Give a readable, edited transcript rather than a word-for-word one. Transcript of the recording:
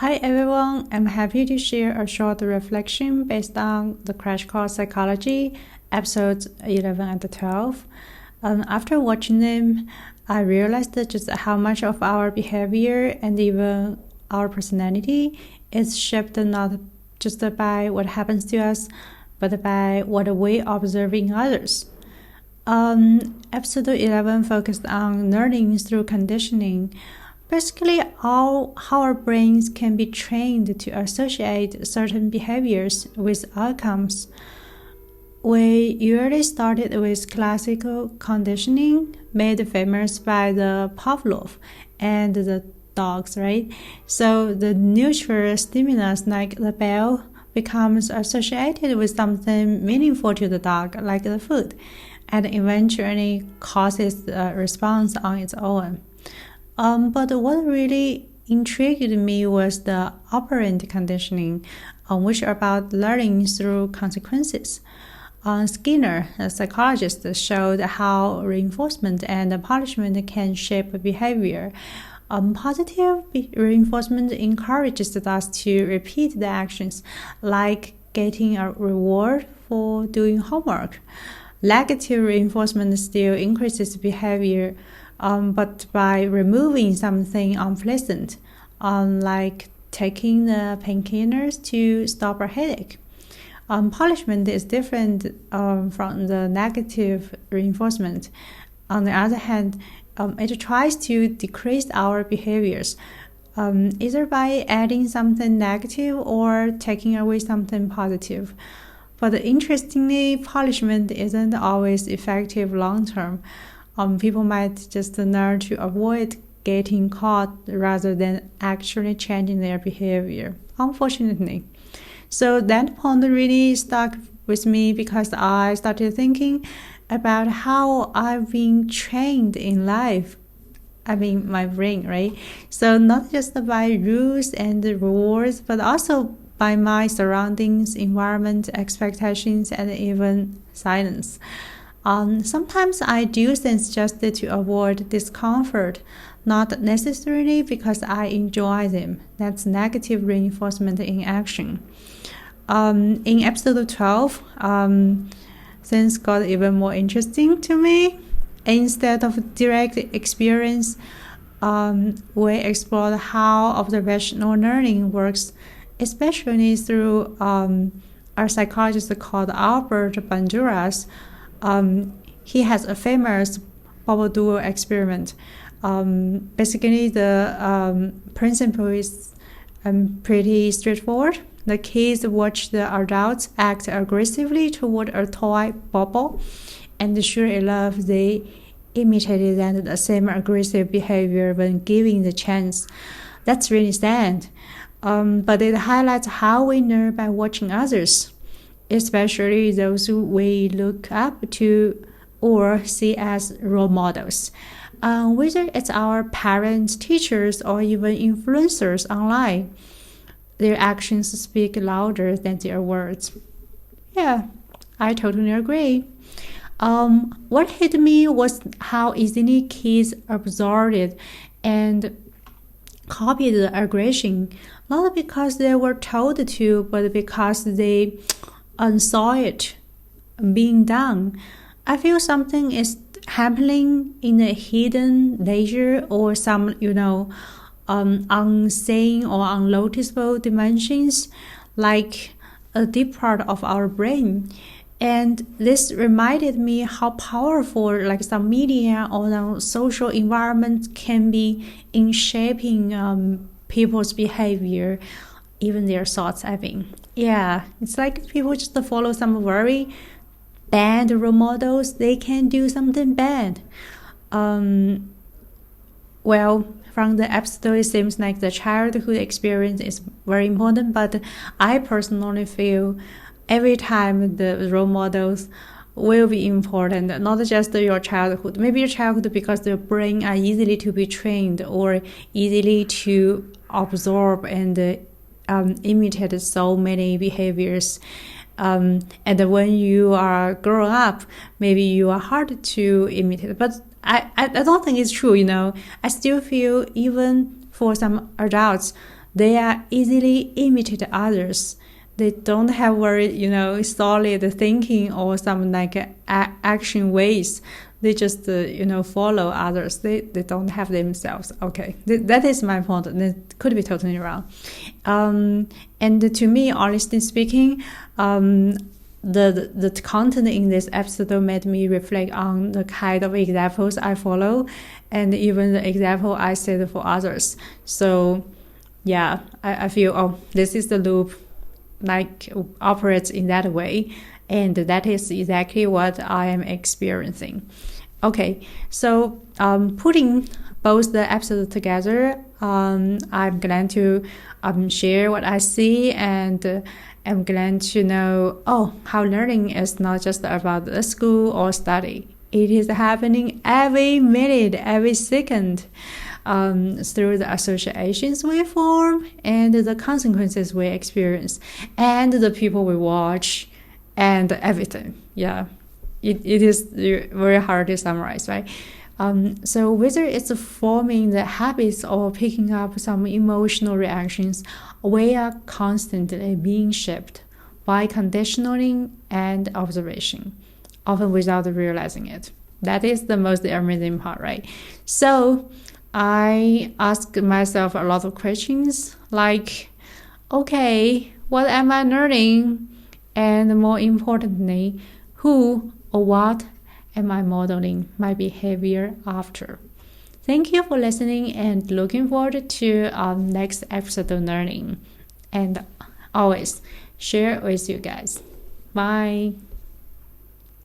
Hi everyone, I'm happy to share a short reflection based on the Crash Course Psychology, episodes 11 and 12. After watching them, I realized just how much of our behavior and even our personality is shaped not just by what happens to us, but by what we observe in others. Episode 11 focused on learning through conditioning. Basically, how our brains can be trained to associate certain behaviors with outcomes. We usually started with classical conditioning, made famous by the Pavlov and the dogs, right? So the neutral stimulus like the bell becomes associated with something meaningful to the dog, like the food, and eventually causes a response on its own. But what really intrigued me was the operant conditioning, which are about learning through consequences. Skinner, a psychologist, showed how reinforcement and punishment can shape behavior. Positive reinforcement encourages us to repeat the actions, like getting a reward for doing homework. Negative reinforcement still increases behavior, but by removing something unpleasant, like taking the painkillers to stop a headache. Punishment is different from the negative reinforcement. On the other hand, it tries to decrease our behaviors, either by adding something negative or taking away something positive. But interestingly, punishment isn't always effective long term. People might just learn to avoid getting caught rather than actually changing their behavior, unfortunately. So that point really stuck with me because I started thinking about how I've been trained in life. I mean, my brain, right? So not just by rules and rewards, but also by my surroundings, environment, expectations, and even silence. Sometimes I do things just to avoid discomfort, not necessarily because I enjoy them. That's negative reinforcement in action. In episode 12, things got even more interesting to me. Instead of direct experience, we explored how observational learning works, especially through a psychologist called Albert Bandura. He has a famous Bobo experiment. Basically, the principle is pretty straightforward. The kids watch the adults act aggressively toward a toy Bobo, and sure enough, they imitated the same aggressive behavior when given the chance. That's really sad. But it highlights how we learn by watching others, especially those who we look up to or see as role models. Whether it's our parents, teachers, or even influencers online, their actions speak louder than their words. Yeah, I totally agree. What hit me was how easily kids absorbed it and copied the aggression, not because they were told to, but because they saw it being done. I feel something is happening in a hidden layer or some, unseen or unnoticeable dimensions, like a deep part of our brain. And this reminded me how powerful like some media or the social environment can be in shaping people's behavior, even their thoughts, I think. Yeah, it's like people just follow some very bad role models, they can do something bad. Well, from the episode, it seems like the childhood experience is very important, but I personally feel every time the role models will be important, not just your childhood. Maybe your childhood because your brain are easily to be trained or easily to absorb and imitate so many behaviors. And when you are grown up, maybe you are hard to imitate. But I don't think it's true, I still feel even for some adults, they are easily imitate others. They don't have very, solid thinking or some action ways. They just, follow others. They don't have themselves. Okay, that is my point. That could be totally wrong. And to me, honestly speaking, the content in this episode made me reflect on the kind of examples I follow, and even the example I set for others. So, yeah, I feel this is the loop, operates in that way, and that is exactly what I am experiencing. Okay, so putting both the episodes together, I'm glad to share what I see, and I'm glad to know how learning is not just about the school or study. It is happening every minute, every second, through the associations we form and the consequences we experience and the people we watch and everything. Yeah, it is very hard to summarize, right? So whether it's forming the habits or picking up some emotional reactions, we are constantly being shaped by conditioning and observation, often without realizing it. That is the most amazing part, right? So I ask myself a lot of questions like, okay, what am I learning? And more importantly, who or what am I modeling my behavior after? Thank you for listening and looking forward to our next episode of learning. And always share with you guys. Bye.